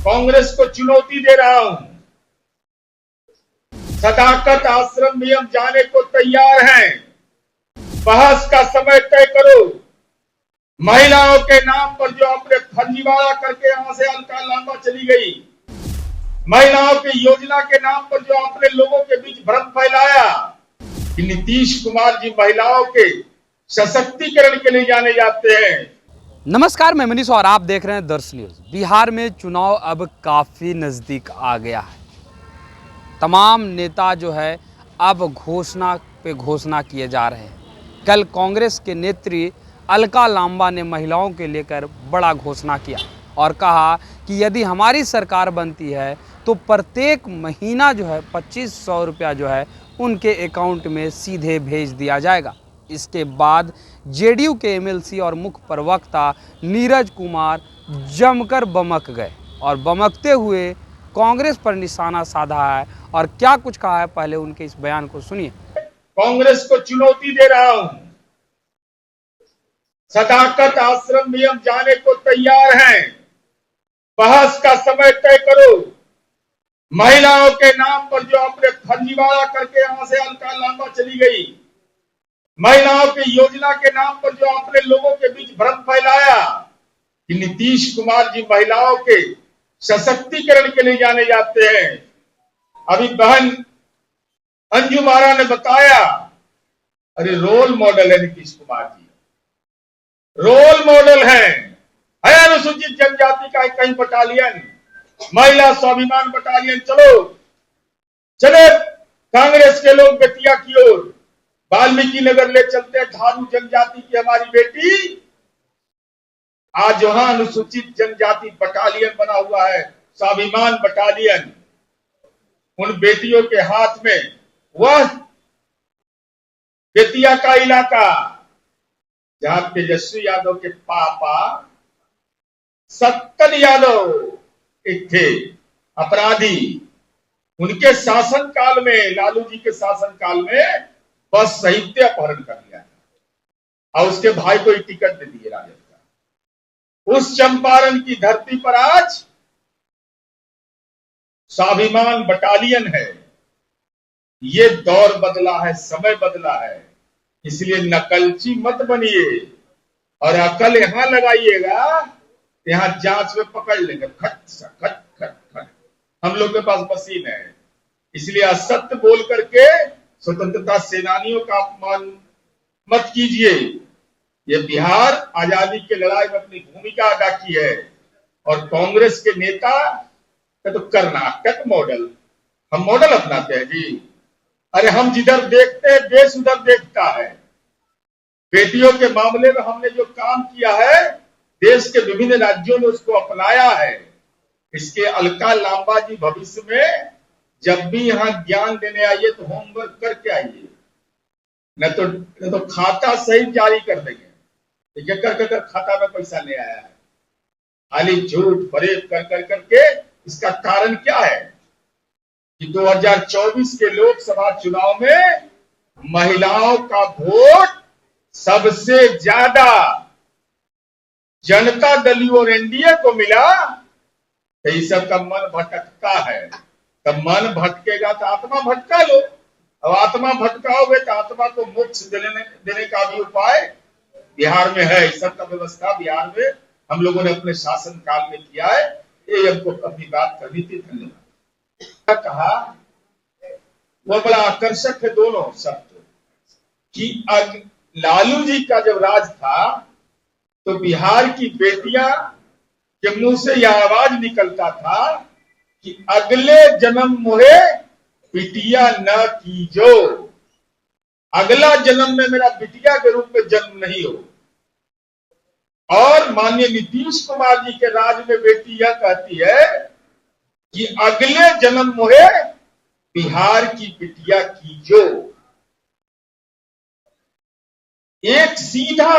कांग्रेस को चुनौती दे रहा हूं। सदाकत आश्रम में हम जाने को तैयार हैं। बहस का समय तय करो। महिलाओं के नाम पर जो आपने फर्जीवाड़ा करके यहां से अलका लांबा चली गई, महिलाओं की योजना के नाम पर जो आपने लोगों के बीच भ्रम फैलाया कि नीतीश कुमार जी महिलाओं के सशक्तिकरण के लिए जाने जाते हैं। नमस्कार, मैं मनीष और आप देख रहे हैं दर्श न्यूज। बिहार में चुनाव अब काफ़ी नज़दीक आ गया है। तमाम नेता जो है अब घोषणा पे घोषणा किए जा रहे हैं। कल कांग्रेस के नेत्री अलका लांबा ने महिलाओं के लेकर बड़ा घोषणा किया और कहा कि यदि हमारी सरकार बनती है तो प्रत्येक महीना जो है 2500 रुपया जो है उनके अकाउंट में सीधे भेज दिया जाएगा। इसके बाद जेडीयू के एमएलसी और मुख्य प्रवक्ता नीरज कुमार जमकर बमक गए और बमकते हुए कांग्रेस पर निशाना साधा है। और क्या कुछ कहा है, पहले उनके इस बयान को सुनिए। कांग्रेस को चुनौती दे रहा हूं। सदाकत आश्रम में हम जाने को तैयार हैं। बहस का समय तय करो। महिलाओं के नाम पर जो आपने फर्जीवाड़ा करके यहां से अलका लांबा चली गई, महिलाओं की योजना के नाम पर जो आपने लोगों के बीच भ्रम फैलाया कि नीतीश कुमार जी महिलाओं के सशक्तिकरण के लिए जाने जाते हैं। अभी बहन अंजुम आरा ने बताया, अरे रोल मॉडल है नीतीश कुमार जी, रोल मॉडल है अनुसूचित जनजाति का कहीं बटालियन, महिला स्वाभिमान बटालियन। चलो चले कांग्रेस के लोग बेटिया की ओर, वाल्मीकि नगर ले चलते हैं। थारू जनजाति की हमारी बेटी आज वहां अनुसूचित जनजाति बटालियन बना हुआ है, स्वाभिमान बटालियन। उन बेटियों के हाथ में वह बेतिया का इलाका जहां तेजस्वी यादव के पापा सत्तन यादव एक थे अपराधी, उनके शासन काल में, लालू जी के शासन काल में बस साहित्य अपहरण कर लिया और उसके भाई को एक टिकट दे दिए राजद का। उस चंपारण की धरती पर आज स्वाभिमान बटालियन है। ये दौर बदला है, समय बदला है, इसलिए नकलची मत बनिए और अकल यहां लगाइएगा, यहां जांच में पकड़ लेंगे। खट खट खट खट। हम लोग के पास मशीन है, इसलिए असत्य बोल करके स्वतंत्रता सेनानियों का अपमान मत कीजिए। ये बिहार आजादी की लड़ाई में अपनी भूमिका अदा की है और कांग्रेस के नेता का तो कर्नाटक मॉडल, हम मॉडल अपनाते हैं जी। अरे हम जिधर देखते हैं देश उधर देखता है। बेटियों के मामले में हमने जो काम किया है, देश के विभिन्न राज्यों ने उसको अपनाया है। इसके अलका लांबा जी भविष्य में जब भी यहां ज्ञान देने आइए तो होमवर्क करके आइए, न तो खाता सही जारी कर देंगे। कर खाता में पैसा ले आया है, खाली झूठ फरेब कर करके। इसका कारण क्या है कि 2024 के लोकसभा चुनाव में महिलाओं का वोट सबसे ज्यादा जनता दल और एनडीए को मिला। तो इस सब का मन भटकता है, तब मन भटकेगा तो आत्मा भटका लो। अब आत्मा भटकाओगे तो आत्मा को मोक्ष देने का भी उपाय बिहार में है। इस सब का व्यवस्था बिहार में हम लोगों ने अपने शासन काल में किया है। ये हमको अपनी बात करनी थी। धन्यवाद। कहा वो बड़ा आकर्षक है दोनों शब्द कि लालू जी का जब राज था तो बिहार की बेटियां के मुंह से यह आवाज निकलता था कि अगले जन्म मोहे बिटिया न कीजो, अगला जन्म में मेरा बिटिया के रूप में जन्म नहीं हो। और माननीय नीतीश कुमार जी के राज में बेटी यह कहती है कि अगले जन्म मोहे बिहार की बिटिया कीजो। एक सीधा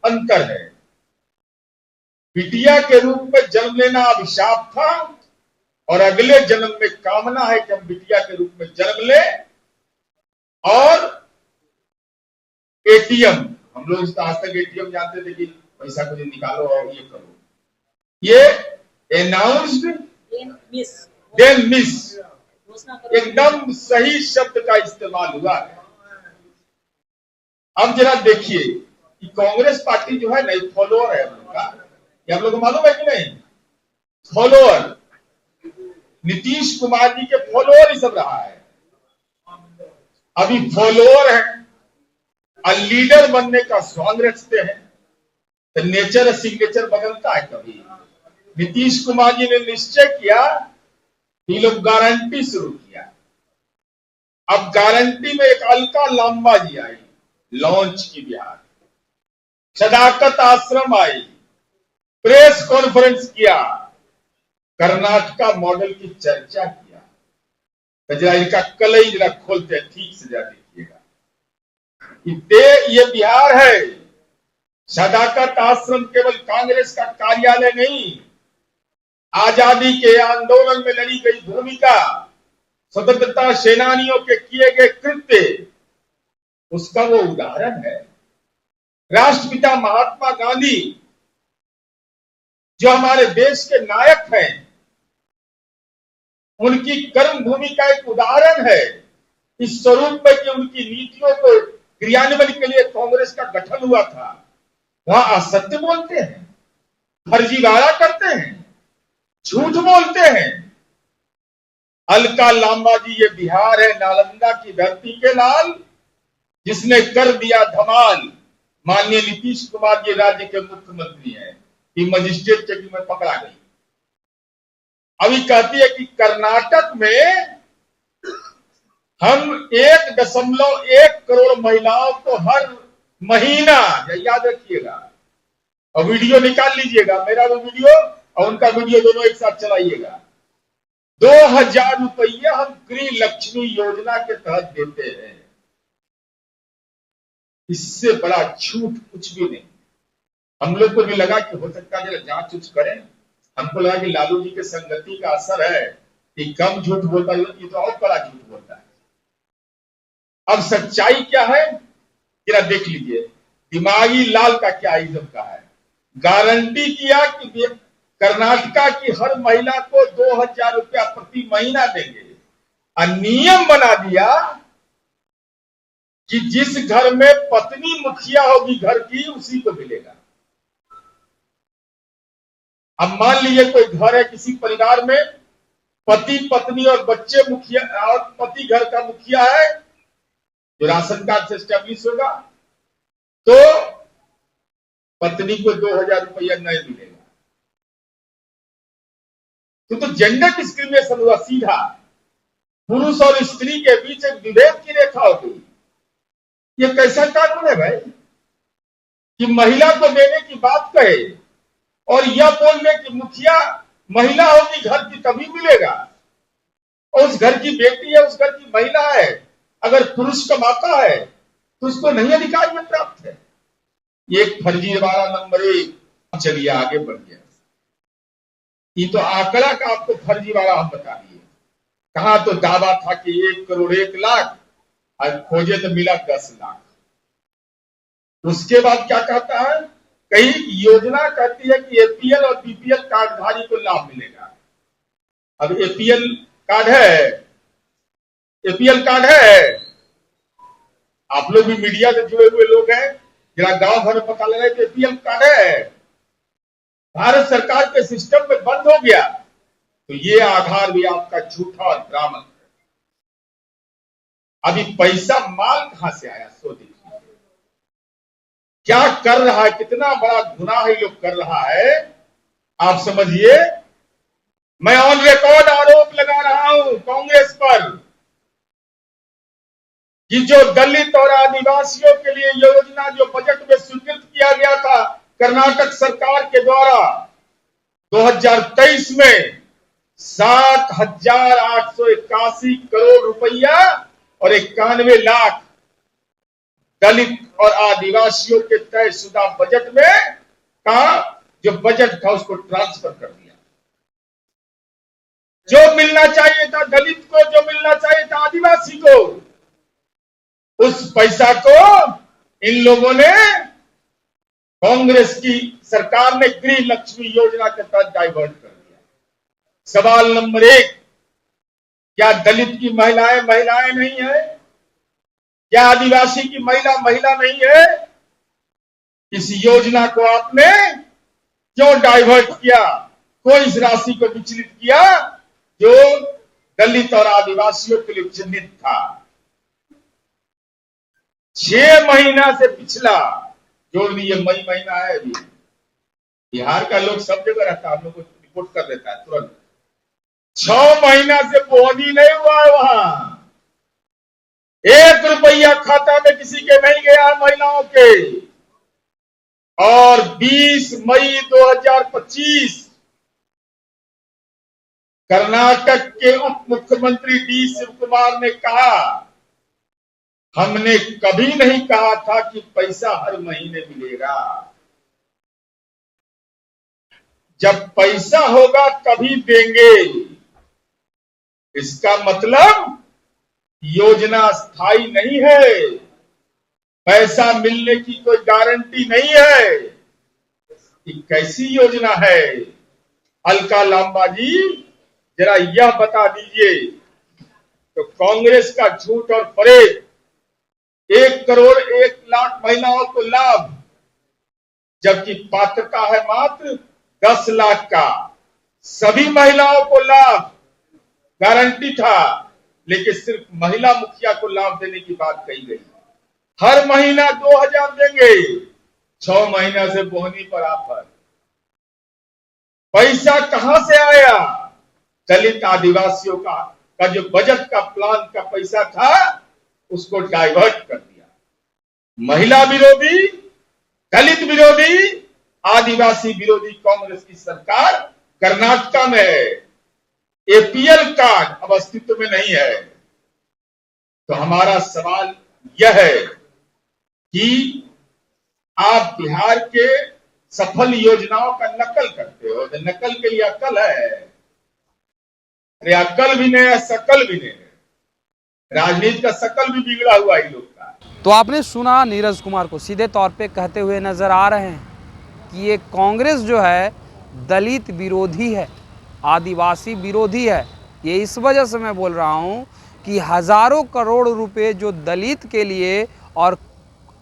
अंतर है। बिटिया के रूप में जन्म लेना अभिशाप था और अगले जन्म में कामना है कि हम बिटिया के रूप में जन्म ले। और एटीएम, हम लोग आज तक एटीएम जानते थे कि पैसा कुछ निकालो और ये करो। ये अनाउंस्ड देन मिस, एकदम सही शब्द का इस्तेमाल हुआ है। अब जरा देखिए कि कांग्रेस पार्टी जो है नहीं फॉलोअर है हम लोग का, ये हम लोग को मालूम है कि नहीं? फॉलोअर, नीतीश कुमार जी के फॉलोअर ही सब रहा है। अभी फॉलोअर है और लीडर बनने का स्वांग रखते हैं, तो नेचर और सिग्नेचर बदलता है कभी। नीतीश कुमार जी ने निश्चय किया, ये लोग गारंटी शुरू किया। अब गारंटी में एक अलका लांबा जी आई, लॉन्च की बिहार, सदाकत आश्रम आई, प्रेस कॉन्फ्रेंस किया, कर्नाटका मॉडल की चर्चा किया। तो जरा इनका कलई जरा खोलते हैं, ठीक से जरा देखिएगा। ये बिहार है। सदाकत आश्रम केवल कांग्रेस का कार्यालय नहीं, आजादी के आंदोलन में लड़ी गई भूमिका, स्वतंत्रता सेनानियों के किए गए कृत्य, उसका वो उदाहरण है। राष्ट्रपिता महात्मा गांधी जो हमारे देश के नायक हैं, उनकी कर्म भूमि का एक उदाहरण है इस स्वरूप में कि उनकी नीतियों को क्रियान्वयन के लिए कांग्रेस का गठन हुआ था। वहां असत्य बोलते हैं, फर्जीवाड़ा करते हैं, झूठ बोलते हैं। अलका लांबा जी, ये बिहार है, नालंदा की धरती के लाल, जिसने कर दिया धमाल। माननीय नीतीश कुमार जी राज्य के मुख्यमंत्री हैं, कि मजिस्ट्रेट चेकिंग में पकड़ा गई। अभी कहती है कि कर्नाटक में हम 1.1 करोड़ महिलाओं को हर महीना, याद रखिएगा, और वीडियो निकाल लीजिएगा, मेरा भी वीडियो और उनका वीडियो दोनों एक साथ चलाइएगा। 2000 रुपया हम गृह लक्ष्मी योजना के तहत देते हैं। इससे बड़ा झूठ कुछ भी नहीं। हम लोग को भी लगा कि हो सकता है जरा जांच उच करें। हमको लगा कि लालू जी के संगति का असर है कि कम झूठ बोलता है, ये तो और बड़ा झूठ बोलता है। अब सच्चाई क्या है जरा देख लीजिए। दिमागी लाल का क्या इज्जत का है। गारंटी किया कि कर्नाटका की हर महिला को 2000 रुपया प्रति महीना देंगे, और नियम बना दिया कि जिस घर में पत्नी मुखिया होगी घर की, उसी को मिलेगा। अब मान लीजिए कोई घर है, किसी परिवार में पति पत्नी और बच्चे मुखिया, और पति घर का मुखिया है जो राशन कार्ड से स्टैब्लिश होगा, तो पत्नी को 2000 रुपया नहीं मिलेगा। तो जेंडर डिस्क्रिमिनेशन हुआ सीधा। पुरुष और स्त्री के बीच एक विभेद की रेखा हो गई। ये कैसा कानून है भाई कि महिला को देने की बात कहे और यह बोल दे कि मुखिया महिला होगी घर की तभी मिलेगा, और उस घर की बेटी है, उस घर की महिला है, अगर पुरुष कमाता है तो उसको नहीं अधिकार में प्राप्त है। ये एक फर्जीवाड़ा नंबर 1। चलिए आगे बढ़ गया। ये तो आंकड़ा का आपको फर्जीवाड़ा हम बता दिए। कहा तो दावा था कि 1 करोड़ 1 लाख, और खोजे तो मिला 10 लाख। उसके बाद क्या कहता है, कई योजना कहती है कि एपीएल और बीपीएल कार्डधारी को लाभ मिलेगा। अब एपीएल कार्ड है, एपीएल कार्ड है, आप लोग भी मीडिया से जुड़े हुए लोग हैं, जरा गांव भर में पता लगा कि एपीएल कार्ड है, भारत सरकार के सिस्टम में बंद हो गया, तो ये आधार भी आपका झूठा और भ्रामक है। अभी पैसा माल कहां से आया सो देखिए। क्या कर रहा है, कितना बड़ा गुनाह ये लोग कर रहा है, आप समझिए। मैं ऑन रिकॉर्ड आरोप लगा रहा हूं कांग्रेस पर कि जो दलित और आदिवासियों के लिए योजना जो बजट में स्वीकृत किया गया था कर्नाटक सरकार के द्वारा 2023 में 7,881 करोड़ रुपया और 91 लाख दलित और आदिवासियों के तयशुदा बजट में का जो बजट था उसको ट्रांसफर कर दिया। जो मिलना चाहिए था दलित को, जो मिलना चाहिए था आदिवासी को, उस पैसा को इन लोगों ने, कांग्रेस की सरकार ने गृह लक्ष्मी योजना के तहत डाइवर्ट कर दिया। सवाल नंबर 1, क्या दलित की महिलाएं महिलाएं नहीं है? क्या आदिवासी की महिला महिला नहीं है? इस योजना को आपने क्यों डाइवर्ट किया? क्यों इस राशि को विचलित किया जो दलित और आदिवासियों के लिए चिन्हित था? 6 महीना से पिछला जोड़ लीजिए, मई महीना है अभी। बिहार का लोग सब जगह रहता है, हम लोग को रिपोर्ट कर देता है तुरंत। 6 महीना से बोहनी नहीं हुआ है वहां। 1 रुपया खाता में किसी के नहीं गया महिलाओं के। और 20 मई 2025 कर्नाटक के उप मुख्यमंत्री डी शिव कुमार ने कहा, हमने कभी नहीं कहा था कि पैसा हर महीने मिलेगा। जब पैसा होगा तभी देंगे। इसका मतलब योजना स्थायी नहीं है, पैसा मिलने की कोई गारंटी नहीं है। कि कैसी योजना है? अलका लांबा जी जरा यह बता दीजिए। तो कांग्रेस का झूठ और फरेब, 1 करोड़ 1 लाख महिलाओं को लाभ, जबकि पात्रता है मात्र 10 लाख का। सभी महिलाओं को लाभ गारंटी था, लेकिन सिर्फ महिला मुखिया को लाभ देने की बात कही गई। हर महीना 2000 देंगे, 6 महीना से बोहनी पर आफत। पैसा कहां से आया? दलित आदिवासियों का जो बजट का प्लान का पैसा था उसको डाइवर्ट कर दिया। महिला विरोधी, दलित विरोधी, आदिवासी विरोधी कांग्रेस की सरकार कर्नाटक में है। एपीएल कार्ड अब अस्तित्व में नहीं है। तो हमारा सवाल यह है कि आप बिहार के सफल योजनाओं का नकल करते हो। नकल के लिए अकल है? अरे अकल भी नहीं है, शकल भी नहीं है। राजनीति का शकल भी बिगड़ा हुआ है लोग का। तो आपने सुना नीरज कुमार को सीधे तौर पे कहते हुए नजर आ रहे हैं कि ये कांग्रेस जो है दलित विरोधी है, आदिवासी विरोधी है। ये इस वजह से मैं बोल रहा हूँ कि हज़ारों करोड़ रुपए जो दलित के लिए और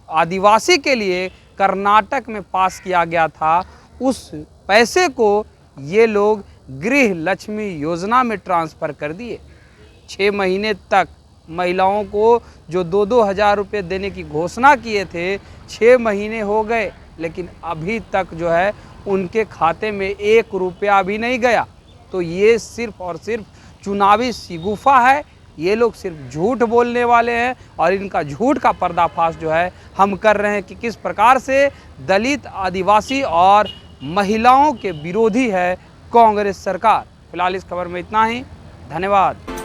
आदिवासी के लिए कर्नाटक में पास किया गया था, उस पैसे को ये लोग गृह लक्ष्मी योजना में ट्रांसफ़र कर दिए। 6 महीने तक महिलाओं को जो 2-2 हज़ार रुपये देने की घोषणा किए थे, 6 महीने हो गए, लेकिन अभी तक जो है उनके खाते में 1 रुपया भी नहीं गया। तो ये सिर्फ़ और सिर्फ चुनावी शिगुफा है। ये लोग सिर्फ झूठ बोलने वाले हैं और इनका झूठ का पर्दाफाश जो है हम कर रहे हैं कि किस प्रकार से दलित, आदिवासी और महिलाओं के विरोधी है कांग्रेस सरकार। फिलहाल इस खबर में इतना ही। धन्यवाद।